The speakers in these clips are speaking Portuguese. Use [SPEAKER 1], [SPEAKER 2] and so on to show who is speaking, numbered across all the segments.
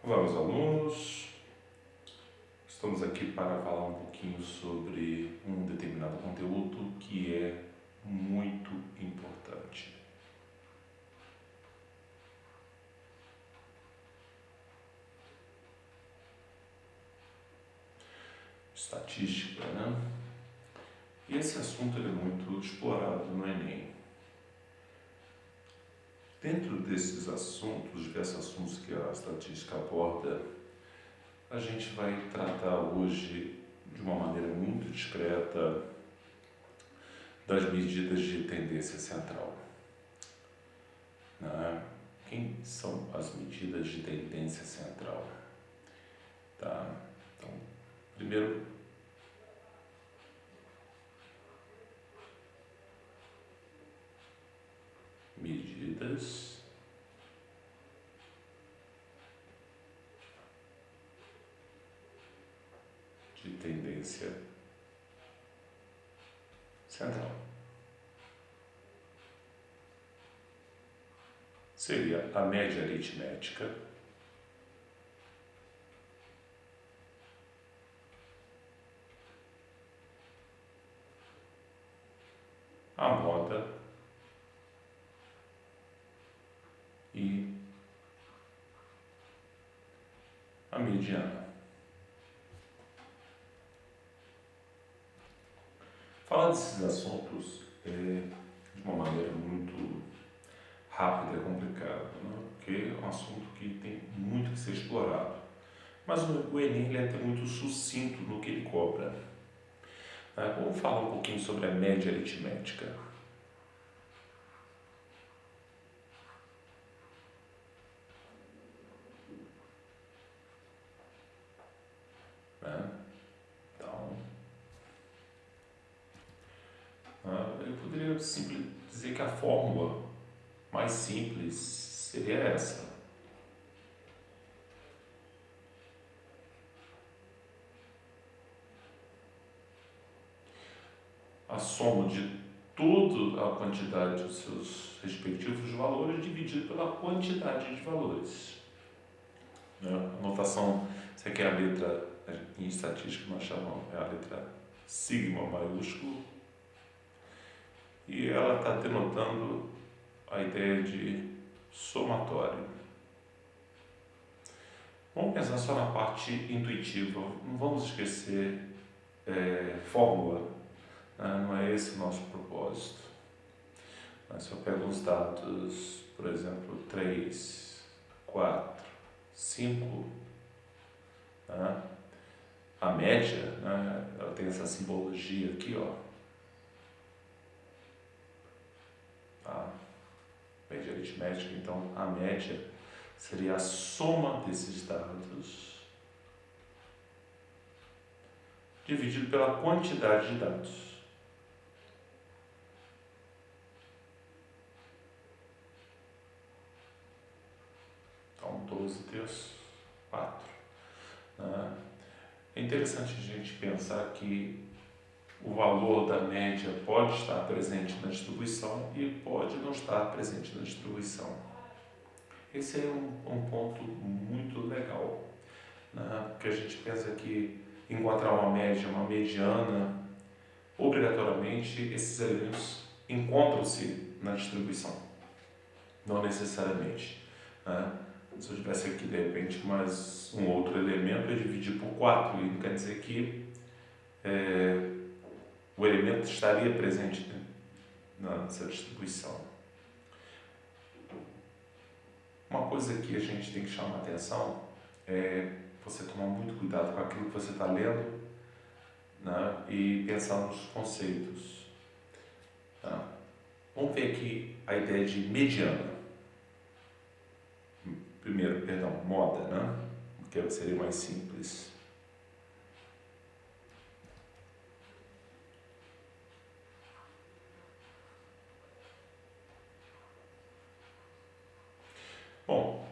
[SPEAKER 1] Olá, meus alunos. Estamos aqui para falar um pouquinho sobre um determinado conteúdo que é muito importante. Estatística, né? E esse assunto é muito explorado no Enem. Dentro desses assuntos, diversos assuntos que a estatística aborda, a gente vai tratar hoje de uma maneira muito discreta das medidas de tendência central. Né? Quem são as medidas de tendência central? Tá? Então, primeiro, medidas de tendência central. Seria a média aritmética, a moda e a mediana. Falar desses assuntos de uma maneira muito rápida é complicado, né? Porque é um assunto que tem muito que ser explorado. Mas o Enem ele é até muito sucinto no que ele cobra. Vamos falar um pouquinho sobre a média aritmética. Né? Então, eu poderia dizer que a fórmula mais simples seria essa. A soma de toda a quantidade dos seus respectivos valores dividido pela quantidade de valores. A notação, isso aqui é a letra, em estatística nós chamamos, é a letra sigma maiúsculo, e ela está denotando a ideia de somatório. Vamos pensar só na parte intuitiva, não vamos esquecer fórmula, né? Não é esse o nosso propósito. Mas se eu pego os dados, por exemplo, 3, 4, 5, né? A média, né? Ela tem essa simbologia aqui, ó. A média aritmética, então a média seria a soma desses dados dividido pela quantidade de dados. Então, 12 terços, 4. É interessante a gente pensar que o valor da média pode estar presente na distribuição e pode não estar presente na distribuição. Esse é um ponto muito legal, né? Porque a gente pensa que encontrar uma média, uma mediana, obrigatoriamente esses elementos encontram-se na distribuição, não necessariamente, né? Se eu tivesse aqui de repente mais um outro elemento, eu dividir por 4, e não quer dizer que o elemento estaria presente nessa distribuição. Uma coisa que a gente tem que chamar a atenção é você tomar muito cuidado com aquilo que você está lendo, né, e pensar nos conceitos. Tá? Vamos ver aqui a ideia de mediana. Primeiro, moda, né? Que seria mais simples. Bom,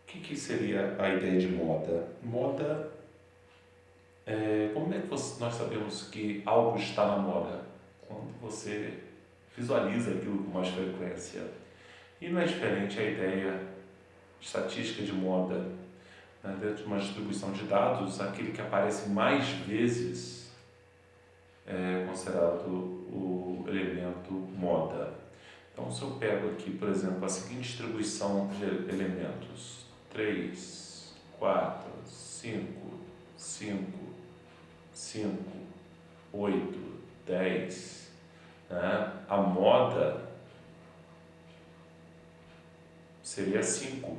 [SPEAKER 1] o que seria a ideia de moda? Moda, como é que nós sabemos que algo está na moda? Quando você visualiza aquilo com mais frequência. E não é diferente a ideia estatística de moda, né? Dentro de uma distribuição de dados, aquele que aparece mais vezes é considerado o elemento moda. Então, se eu pego aqui, por exemplo, a seguinte distribuição de elementos: 3, 4, 5, 5, 5, 8, 10, né? A moda seria 5.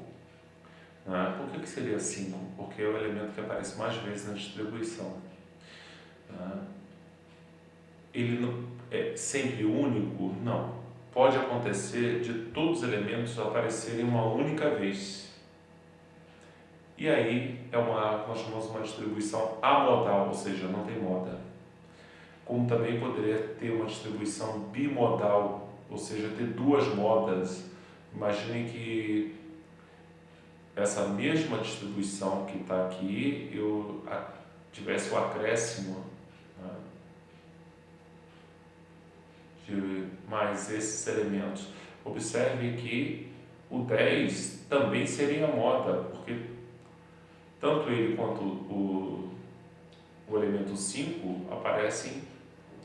[SPEAKER 1] Né? Por que seria 5? Porque é o elemento que aparece mais vezes na distribuição. Né? Ele não é sempre único? Não. Pode acontecer de todos os elementos aparecerem uma única vez. E aí nós chamamos uma distribuição amodal, ou seja, não tem moda. Como também poderia ter uma distribuição bimodal, ou seja, ter duas modas. Imaginem que essa mesma distribuição que está aqui, eu tivesse o acréscimo, né, de mais esses elementos. Observe que o 10 também seria moda, porque tanto ele quanto o elemento 5 aparecem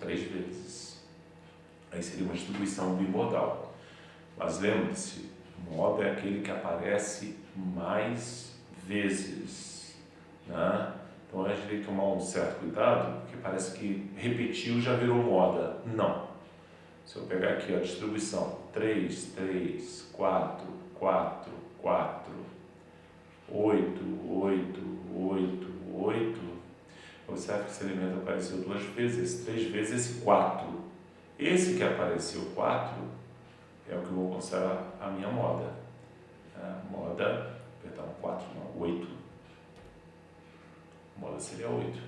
[SPEAKER 1] 3 vezes. Aí seria uma distribuição bimodal. Mas lembre-se, moda é aquele que aparece mais vezes, né? Então a gente tem que tomar um certo cuidado, porque parece que repetiu já virou moda. Não. Se eu pegar aqui a distribuição 3, 3, 4, 4, 4, 8, 8, 8, 8, observe que esse elemento apareceu 2 vezes, 3 vezes, esse 4. Esse que apareceu 4 é o que eu vou considerar a minha moda. Moda, perdão, 4 não, 8. Moda seria 8.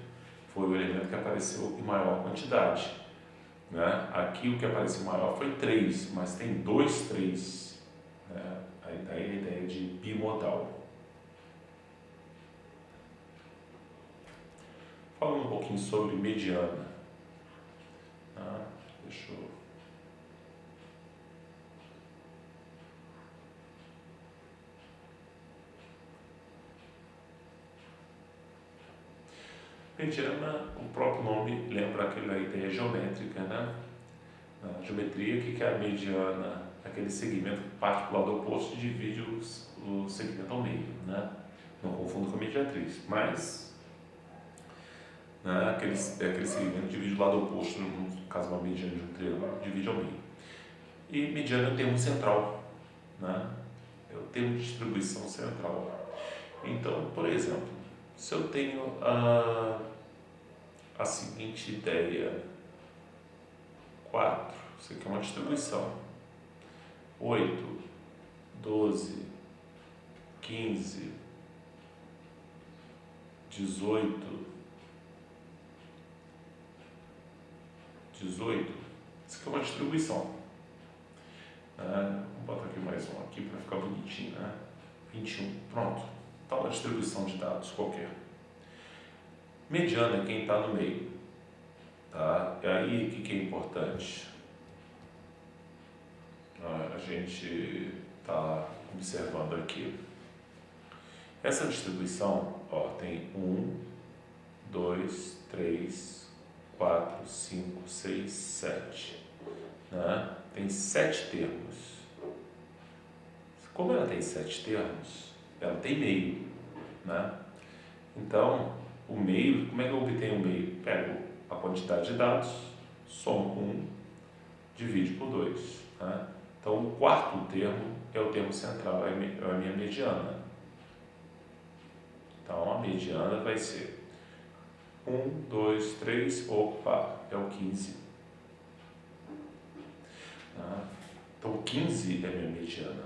[SPEAKER 1] Foi o elemento que apareceu em maior quantidade. Né? Aqui o que apareceu maior foi 3, mas tem 2 3. Né? Aí daí a ideia de bimodal. Falando um pouquinho sobre mediana. Deixa eu... Mediana, o próprio nome lembra aquela ideia geométrica, né? Na geometria, o que é a mediana? Aquele segmento que parte para o lado oposto e divide o segmento ao meio, né? Não confundo com a mediatriz, mas né, aquele segmento divide o lado oposto, no caso uma mediana de um triângulo, divide ao meio. E mediana é o termo central, né? É o termo de distribuição central. Então, por exemplo, se eu tenho a seguinte ideia: 4, isso aqui é uma distribuição, 8, 12, 15, 18, 18, isso aqui é uma distribuição. Vou botar aqui mais um aqui para ficar bonitinho, né? 21, pronto. Está uma distribuição de dados qualquer. Mediana é quem está no meio. Tá? E aí, o que é importante? A gente está observando aqui. Essa distribuição, ó, tem 1, 2, 3, 4, 5, 6, 7. Né? Tem 7 termos. Como ela tem 7 termos, ela tem meio. Né? Então, o meio, como é que eu obtenho o meio? Pego a quantidade de dados, somo com 1, divide por 2. Né? Então, o quarto termo é o termo central, é a minha mediana. Então, a mediana vai ser 1, 2, 3, opa, é o 15. Então, o 15 é a minha mediana.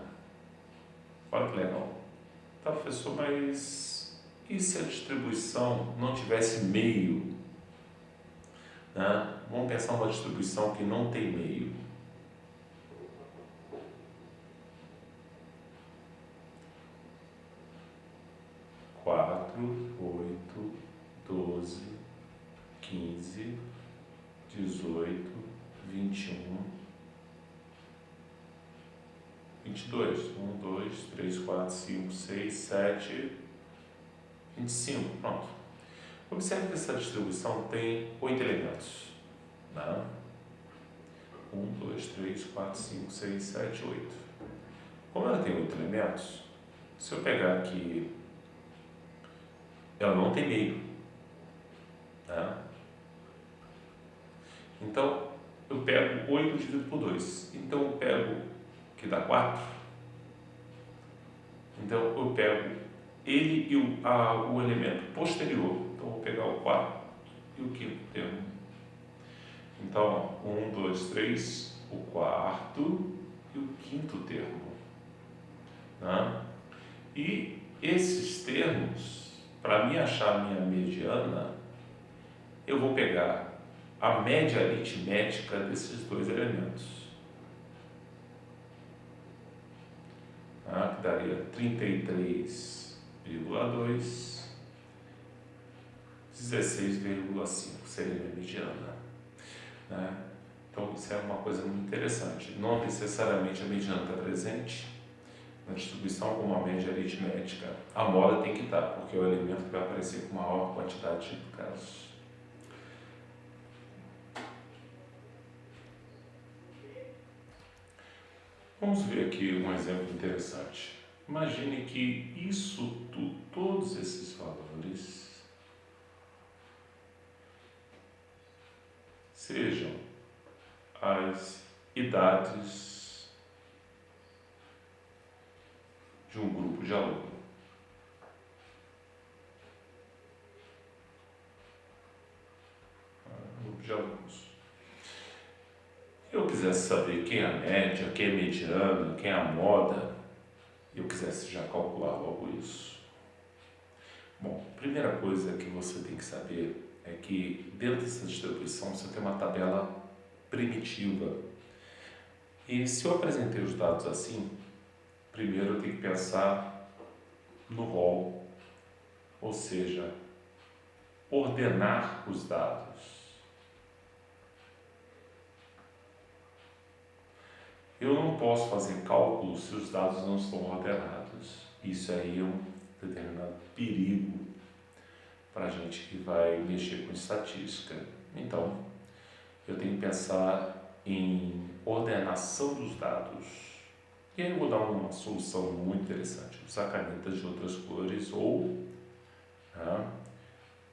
[SPEAKER 1] Olha que legal. Tá, professor, mas e se a distribuição não tivesse meio? Né? Vamos pensar numa distribuição que não tem meio. 4, 8, 12, 15, 18, 21, 22. 1, 2, 3, 4, 5, 6, 7, 25. Pronto. Observe que essa distribuição tem 8 elementos. Né? 1, 2, 3, 4, 5, 6, 7, 8. Como ela tem 8 elementos, se eu pegar aqui, ela não tem meio. Né? Então, eu pego 8 dividido por 2. Então, eu pego, que dá 4. Então, eu pego ele e o elemento posterior. Então, eu vou pegar o 4 e o quinto termo. Então, 1, 2, 3, o quarto e o quinto termo. Né? E esses termos, para mim achar a minha mediana, eu vou pegar a média aritmética desses dois elementos. Que daria 33,2, 16,5 seria a minha mediana. Né? Então, isso é uma coisa muito interessante. Não necessariamente a mediana está presente na distribuição como a média aritmética. A moda tem que estar, porque é o elemento que vai aparecer com maior quantidade de casos. Vamos ver aqui um exemplo interessante. Imagine que isso tudo, todos esses valores, sejam as idades de um grupo de alunos. Grupo de alunos. Se eu quisesse saber quem é a média, quem é a mediana, quem é a moda, eu quisesse já calcular logo isso. Bom, a primeira coisa que você tem que saber é que dentro dessa distribuição você tem uma tabela primitiva. E se eu apresentei os dados assim, primeiro eu tenho que pensar no rol, ou seja, ordenar os dados. Eu não posso fazer cálculos se os dados não estão ordenados. Isso aí é um determinado perigo para a gente que vai mexer com estatística. Então, eu tenho que pensar em ordenação dos dados. E aí eu vou dar uma solução muito interessante. Usar canetas de outras cores ou...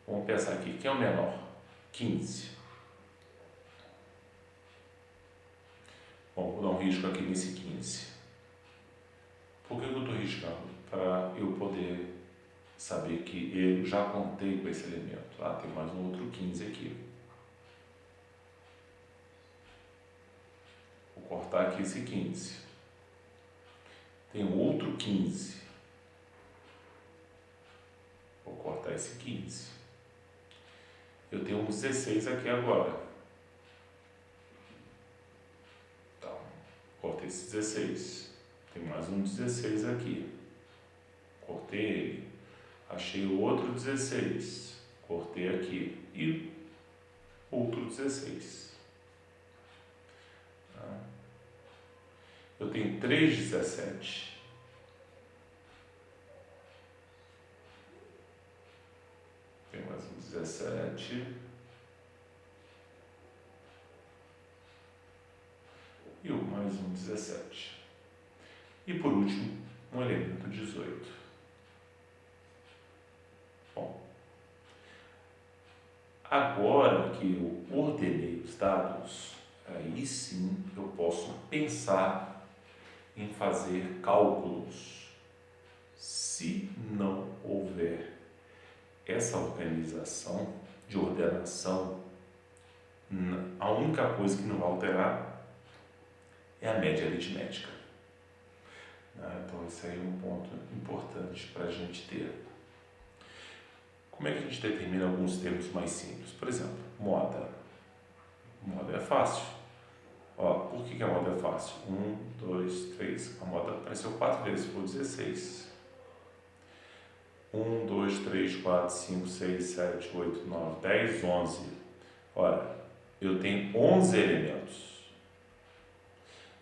[SPEAKER 1] vamos pensar aqui, quem é o menor? 15. Bom, vou dar um risco aqui nesse 15. Por que eu estou riscando? Para eu poder saber que eu já contei com esse elemento. Tem mais um outro 15 aqui. Vou cortar aqui esse 15. Tem um outro 15. Vou cortar esse 15. Eu tenho um 16 aqui agora. Então, cortei esse 16. Tem mais um 16 aqui. Cortei ele. Achei o outro 16. Cortei aqui. E outro 16. Eu tenho 3 17. Tem mais um 17. E mais um 17. E por último, um elemento 18. Bom, agora que eu ordenei os dados, aí sim eu posso pensar em fazer cálculos. Se não houver essa organização de ordenação, a única coisa que não vai alterar é a média aritmética. Então esse aí é um ponto importante para a gente ter. Como é que a gente determina alguns termos mais simples? Por exemplo, moda. Moda é fácil. Por que a moda é fácil? 1, 2, 3. A moda apareceu 4 vezes, por 16. 1, 2, 3, 4, 5, 6, 7, 8, 9, 10, 11. Ora, eu tenho 11 elementos.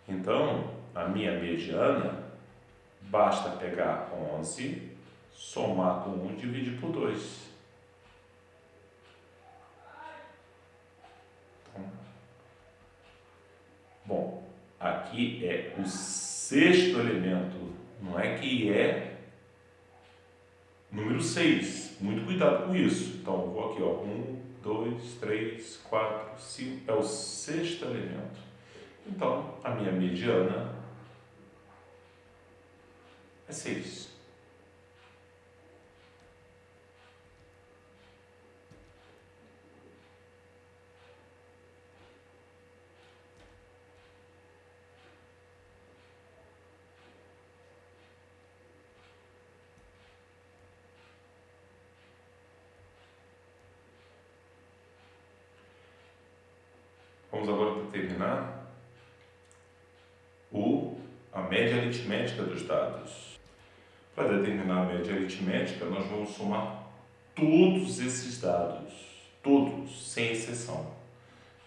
[SPEAKER 1] Então, a minha mediana, basta pegar 11, somar com 1 e dividir por 2. Então, bom, aqui é o sexto elemento, não é que é número 6. Muito cuidado com isso. Então, eu vou aqui, ó, 1, 2, 3, 4, 5, é o sexto elemento. Então, a minha mediana é 6. Vamos agora determinar a média aritmética dos dados. Para determinar a média aritmética, nós vamos somar todos esses dados, todos, sem exceção.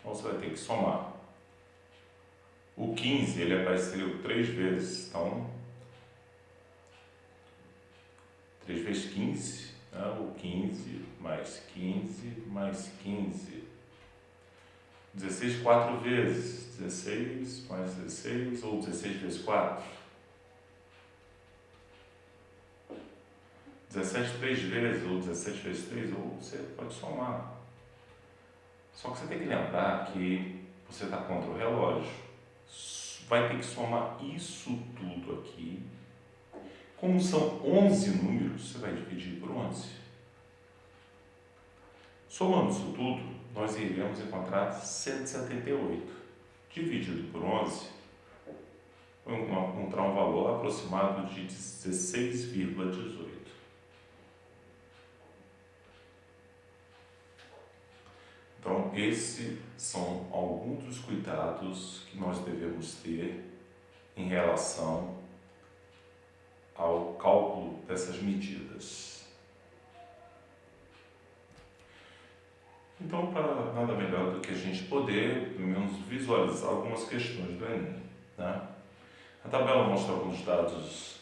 [SPEAKER 1] Então, você vai ter que somar. O 15, ele apareceu 3 vezes, então 3 vezes 15, né? O 15 mais 15 mais 15. 16 4 vezes, 16 mais 16, ou 16 vezes 4. 17 3 vezes, ou 17 vezes 3, ou você pode somar. Só que você tem que lembrar que você está contra o relógio. Vai ter que somar isso tudo aqui. Como são 11 números, você vai dividir por 11. Somando isso tudo, nós iremos encontrar 178. Dividido por 11, vamos encontrar um valor aproximado de 16,18. Então, esses são alguns dos cuidados que nós devemos ter em relação ao cálculo dessas medidas. Então, para nada melhor do que a gente poder, pelo menos, visualizar algumas questões do Enem, né? A tabela mostra alguns dados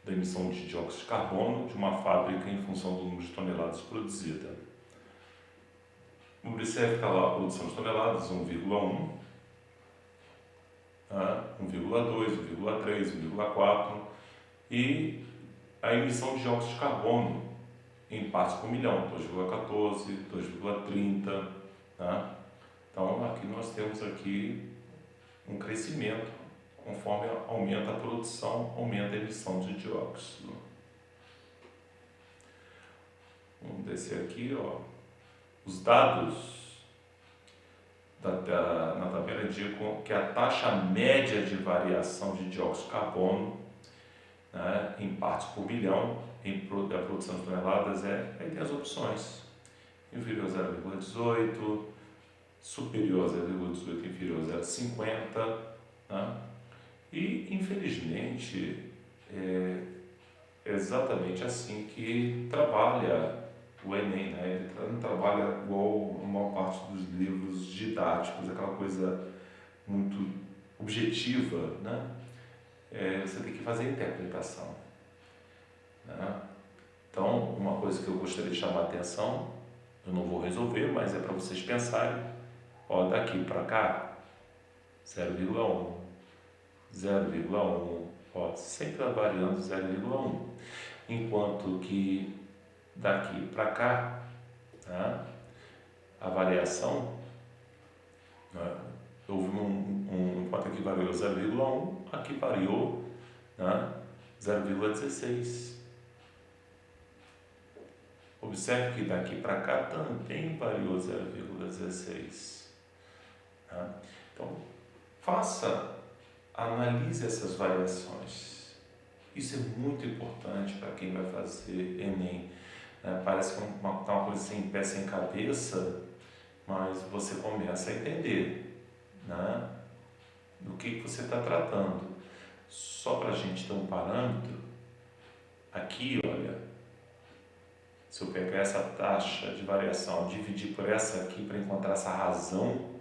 [SPEAKER 1] da emissão de dióxido de carbono de uma fábrica em função do número de toneladas produzidas. Observe que está lá a produção de toneladas, 1,1, 1,2, 1,3, 1,4, e a emissão de dióxido de carbono em partes por milhão, 2,14, 2,30. Tá? Então, aqui nós temos aqui um crescimento, conforme aumenta a produção, aumenta a emissão de dióxido. Vamos descer aqui, ó. Os dados na tabela indicam que a taxa média de variação de dióxido de carbono, né, em partes por milhão, da produção de toneladas aí tem as opções: inferior a 0,18, superior a 0,18, inferior a 0,50, né? E infelizmente é exatamente assim que trabalha o Enem, né? Ele não trabalha igual a maior parte dos livros didáticos, aquela coisa muito objetiva, né? Você tem que fazer a interpretação, né? Então, uma coisa que eu gostaria de chamar a atenção, eu não vou resolver, mas é para vocês pensarem, ó, daqui para cá, 0,1, 0,1, ó, sempre variando 0,1, enquanto que daqui para cá, né, a variação, né, houve enquanto aqui variou 0,1, aqui variou, né, 0,16. Observe que daqui para cá também variou 0,16. Né? Então, analise essas variações. Isso é muito importante para quem vai fazer Enem. Parece que tá uma coisa sem pé, sem cabeça, mas você começa a entender, né, do que você está tratando. Só para a gente ter um parâmetro, aqui, olha, se eu pegar essa taxa de variação, dividir por essa aqui para encontrar essa razão,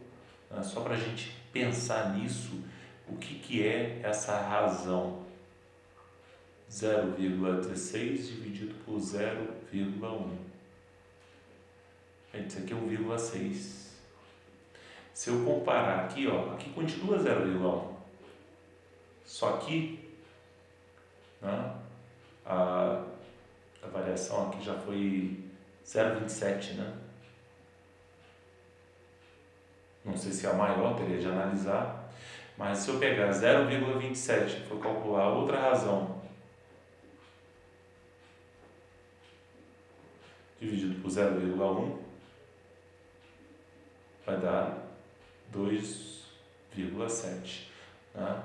[SPEAKER 1] né, só para a gente pensar nisso, O que é essa razão? 0,16 dividido por 0,1. Isso aqui é 1,6. Se eu comparar aqui, ó, aqui continua 0,1. Só que, né, a variação aqui já foi 0,27, né? Não sei se é a maior, teria de analisar. Mas se eu pegar 0,27 e for calcular outra razão dividido por 0,1, vai dar 2,7. Né?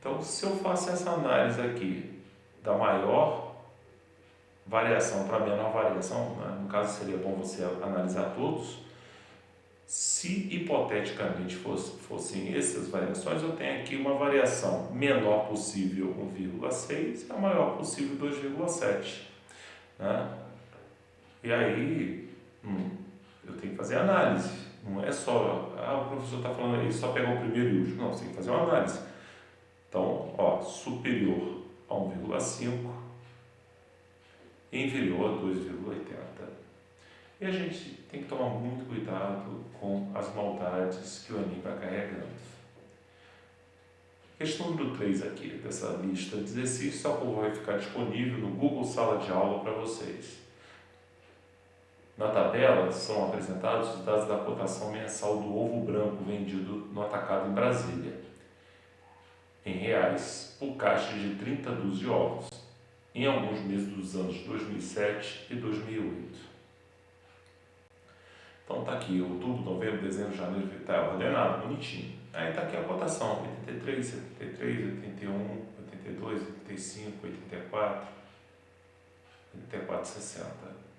[SPEAKER 1] Então, se eu faço essa análise aqui da maior variação para a menor variação, né? No caso seria bom você analisar todos. Se hipoteticamente fossem essas variações, eu tenho aqui uma variação menor possível 1,6 e a maior possível 2,7. Né? E aí eu tenho que fazer análise. Não é só, o professor está falando aí, só pegar o primeiro e o último. Não, você tem que fazer uma análise. Então, ó, superior a 1,5 e inferior a 2,80. E a gente tem que tomar muito cuidado com as maldades que o Enem vai carregando. Questão número 3 aqui, dessa lista de exercícios, só que vai ficar disponível no Google Sala de Aula para vocês. Na tabela são apresentados os dados da cotação mensal do ovo branco vendido no atacado em Brasília, em reais, por caixa de 30 dúzias de ovos, em alguns meses dos anos 2007 e 2008. Então está aqui, outubro, novembro, dezembro, janeiro, está ordenado, bonitinho. Aí está aqui a cotação, 83, 73, 81, 82, 85, 84, 84,60.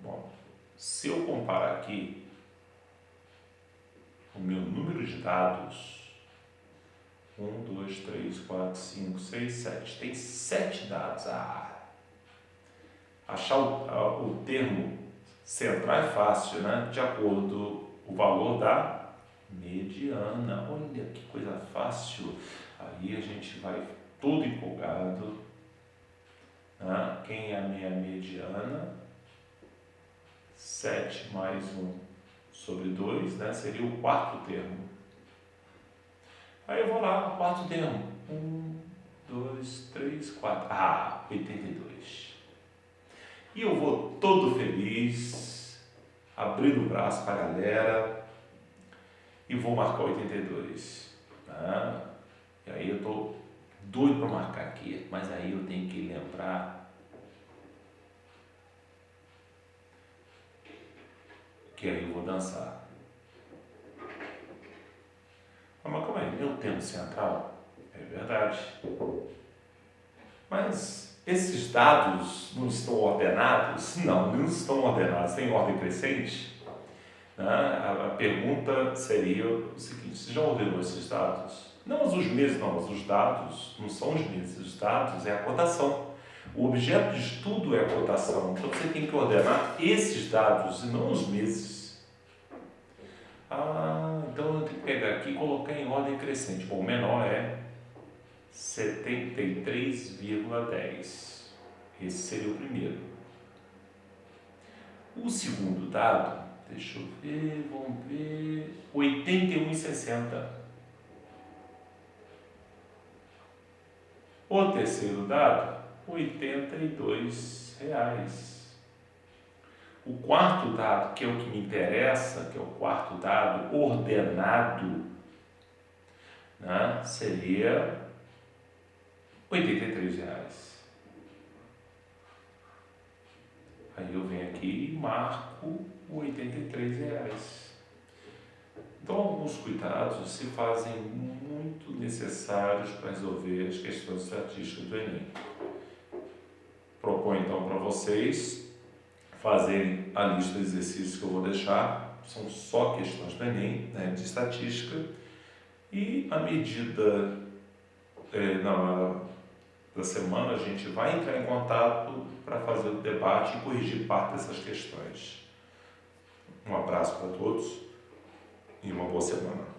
[SPEAKER 1] Bom, se eu comparar aqui o meu número de dados, 1, 2, 3, 4, 5, 6, 7, tem 7 dados. Achar o termo central é fácil, né? De acordo com o valor da mediana. Olha que coisa fácil. Aí a gente vai todo empolgado. Né? Quem é a minha mediana? 7 mais 1 sobre 2, né? Seria o quarto termo. Aí eu vou lá, quarto termo. 1, 2, 3, 4. 82. E eu vou todo feliz, abrindo o braço para a galera e vou marcar 82. Né? E aí eu tô doido para marcar aqui, mas aí eu tenho que lembrar que aí eu vou dançar. Mas calma aí, meu termo central? É verdade. Mas esses dados não estão ordenados? Não, não estão ordenados. Tem ordem crescente? Né? A pergunta seria o seguinte: você já ordenou esses dados? Não os meses, não, mas os dados não são os meses. Os dados é a cotação. O objeto de estudo é a cotação. Então você tem que ordenar esses dados e não os meses. Então eu tenho que pegar aqui e colocar em ordem crescente. Bom, o menor é 73,10. Esse seria o primeiro. O segundo dado, deixa eu ver, vamos ver, 81,60. O terceiro dado, R$82. O quarto dado, que é o que me interessa, que é o quarto dado ordenado, né, seria R$83. Aí eu venho aqui e marco R$83. Então, alguns cuidados se fazem muito necessários para resolver as questões estatísticas do Enem. Proponho então para vocês fazerem a lista de exercícios que eu vou deixar. São só questões do Enem, né, de estatística. E à medida da semana a gente vai entrar em contato para fazer o debate e corrigir parte dessas questões. Um abraço para todos e uma boa semana.